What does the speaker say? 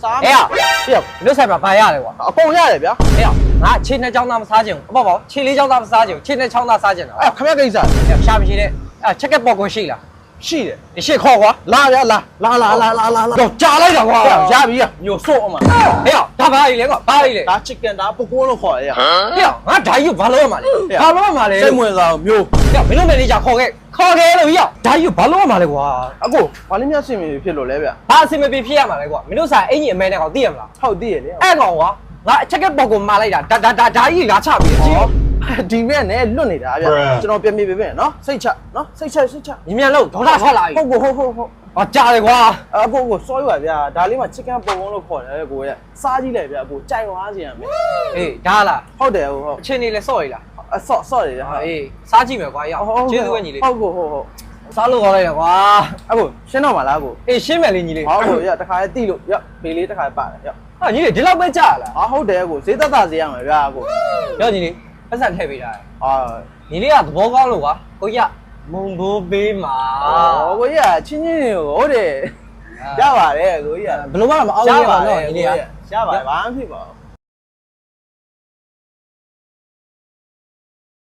စား 哎呀，你才把白牙的哇！ အကုန်ရတယ်ဗျာ 哎呀，俺前天讲那么杀精，不，前天讲那么杀精，前天抢那杀精了。 အဲ့ခင်ဗျာကိစ္စ 哎，下面去的，哎，这个包裹谁了？ ရှိတယ် 你先考我， လာဗျာလာ 要加来的哇！ ရပြီမျိုးစော့အမှာ 哎呀，他把一个，把一个。 ဒါ chicken ဒါပုကွန်းလို့ခေါ်ရရ 哎呀，俺这有八罗嘛的，八罗嘛的。 စိတ်ဝင်စားမျိုး 哎呀，没弄没你家考给了呀，这有八罗嘛的哇。 အကိုဘာလို့များဆင်မီဖြစ်လို့လဲဗျာ 他是没被骗嘛的哇，没弄啥，哎你买那个店了。 ဟုတ်သေးရဲ့လေ 哎讲我，俺这个包裹买来的，这一个差别。 ဒီဘက်နဲ့လွတ်နေတာဗျာကျွန်တော်ပြန်ပြေးပဲနော်စိတ်ချနော်စိတ်ချ 你面肉多大菜来？ ဟုတ်ကို 啊，加的瓜。 အကို sorry ပါဗျာဒါလေးမှာ chicken ပုကွန်းလို့ခေါ်တယ်ကိုရဲ့စားကြည့်လိုက်ဗျာအကိုကြိုက်သွားစီရမယ် 哎，加了， ဟုတ်တယ်ဟုတ် 请你来烧一了。 ဆော့တယ်ဗျာ 哎，杀鸡没瓜要，接着问你的， ဟုတ်ကို 杀路过来的瓜。 အကိုရှင်းတော့မလားကို 哎，先买你的。 ဟုတ်ကိုရတခါလေးတိလို့ရဘေးလေးတခါပါတယ်ရ 啊，你的这老板加了， ဟုတ်တယ်ကိုဈေးသက်သာဈေးရမယ်ဗျာကို 要你的，不是太肥了。 အာ 你的啊，多高了哇？我呀，蒙古北马。 ကိုရချင်းကိုဟုတ်တယ်ရပါတယ်ကိုရ ဘယ်လိုမှမအောင်ရပါတော့ဒီနေ့က ရပါတယ်ဘာမှဖြစ်ပါဘူး